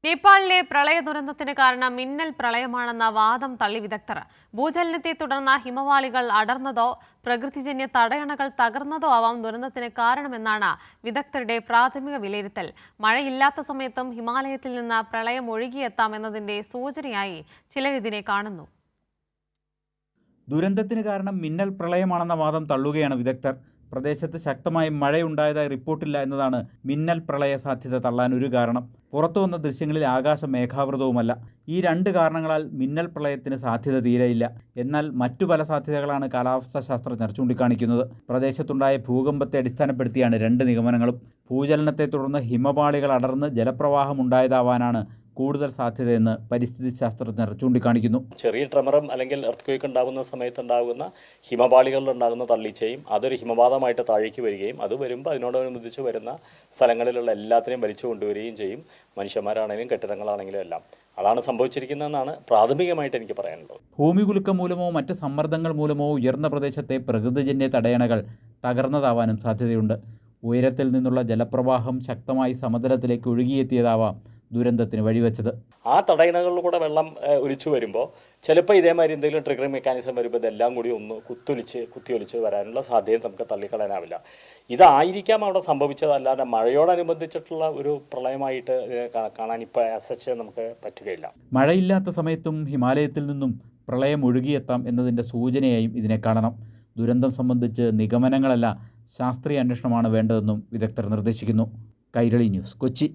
നേപ്പാളിലെ പ്രളയ ദുരന്തത്തിന് കാരണം മിന്നൽ പ്രളയമാണെന്ന വാദം തള്ളി വിദഗ്ധർ. ഭൂചലനത്തെ തുടർന്ന് ഹിമവാളികൾ അടർന്നതോ പ്രകൃതിജന്യ തടയണകൾ തകർന്നതോ ആവാം ദുരന്തത്തിന് കാരണമെന്നാണ് വിദഗ്ധരുടെ പ്രാഥമിക വിലയിരുത്തൽ. മഴയില്ലാത്ത സമയത്തും ഹിമാലയത്തിൽ നിന്ന് പ്രളയം ഒഴുകിയെത്താം എന്നതിന്റെ സൂചനയായി ചിലരിതിനെ കാണുന്നു. ദുരന്തത്തിന് കാരണം മിന്നൽ പ്രളയമാണെന്ന വാദം തള്ളുകയാണ് വിദഗ്ധർ. പ്രദേശത്ത് ശക്തമായ മഴയുണ്ടായതായി റിപ്പോർട്ടില്ല എന്നതാണ് മിന്നൽ പ്രളയ സാധ്യത തള്ളാൻ ഒരു കാരണം. പുറത്തുവന്ന ദൃശ്യങ്ങളിൽ ആകാശം മേഘാവൃതവുമല്ല. ഈ രണ്ട് കാരണങ്ങളാൽ മിന്നൽ പ്രളയത്തിന് സാധ്യത തീരെയില്ല. എന്നാൽ മറ്റു പല സാധ്യതകളാണ് കാലാവസ്ഥാ ശാസ്ത്രജ്ഞർ ചൂണ്ടിക്കാണിക്കുന്നത്. പ്രദേശത്തുണ്ടായ ഭൂകമ്പത്തെ അടിസ്ഥാനപ്പെടുത്തിയാണ് രണ്ട് നിഗമനങ്ങളും. ഭൂചലനത്തെ തുടർന്ന് ഹിമപാളികൾ അടർന്ന് ജലപ്രവാഹം ഉണ്ടായതാവാനാണ് കൂടുതൽ സാധ്യതയെന്ന് പരിസ്ഥിതി ശാസ്ത്രജ്ഞർ ചൂണ്ടിക്കാണിക്കുന്നു. ചെറിയ ട്രെമറും അല്ലെങ്കിൽ എർത്ത് ഉണ്ടാകുന്ന സമയത്ത് ഉണ്ടാകുന്ന ഹിമപാളികളിൽ ഉണ്ടാകുന്ന തള്ളിച്ചയും അതൊരു ഹിമപാതമായിട്ട് താഴേക്ക് വരികയും അത് വരുമ്പോൾ അതിനോടനുബന്ധിച്ച് വരുന്ന സ്ഥലങ്ങളിലുള്ള എല്ലാത്തിനെയും വലിച്ചു കൊണ്ടുവരികയും ചെയ്യും. മനുഷ്യന്മാരാണെങ്കിലും കെട്ടിടങ്ങളാണെങ്കിലും എല്ലാം അതാണ് സംഭവിച്ചിരിക്കുന്നതെന്നാണ് പ്രാഥമികമായിട്ട് എനിക്ക് പറയാനുള്ളത്. ഭൂമികുലുക്കം മൂലമോ മറ്റ് സമ്മർദ്ദങ്ങൾ മൂലമോ ഉയർന്ന പ്രദേശത്തെ പ്രകൃതിജന്യ തടയണകൾ തകർന്നതാവാനും സാധ്യതയുണ്ട്. ഉയരത്തിൽ നിന്നുള്ള ജലപ്രവാഹം ശക്തമായി സമതലത്തിലേക്ക് ഒഴുകിയെത്തിയതാവാം ദുരന്തത്തിന് വഴിവെച്ചത്. ആ തടയണകളിലൂടെ വെള്ളം ഒലിച്ചു വരുമ്പോൾ ചിലപ്പോൾ ഇതേമാതിരി എന്തെങ്കിലും ട്രിഗറിംഗ് മെക്കാനിസം വരുമ്പോൾ ഇതെല്ലാം കൂടി ഒന്ന് കുത്തിയൊലിച്ച് വരാനുള്ള സാധ്യത നമുക്ക് തള്ളിക്കളയാനാവില്ല. ഇതായിരിക്കാം അവിടെ സംഭവിച്ചത്, അല്ലാതെ മഴയോടനുബന്ധിച്ചിട്ടുള്ള ഒരു പ്രളയമായിട്ട് കാണാൻ ഇപ്പോൾ അസച്ച് നമുക്ക് പറ്റുകയില്ല. മഴയില്ലാത്ത സമയത്തും ഹിമാലയത്തിൽ നിന്നും പ്രളയം ഒഴുകിയെത്താം എന്നതിൻ്റെ സൂചനയായും ഇതിനെ കാണണം. ദുരന്തം സംബന്ധിച്ച് നിഗമനങ്ങളല്ല, ശാസ്ത്രീയ അന്വേഷണമാണ് വേണ്ടതെന്നും വിദഗ്ധർ നിർദ്ദേശിക്കുന്നു. കൈരളി ന്യൂസ്, കൊച്ചി.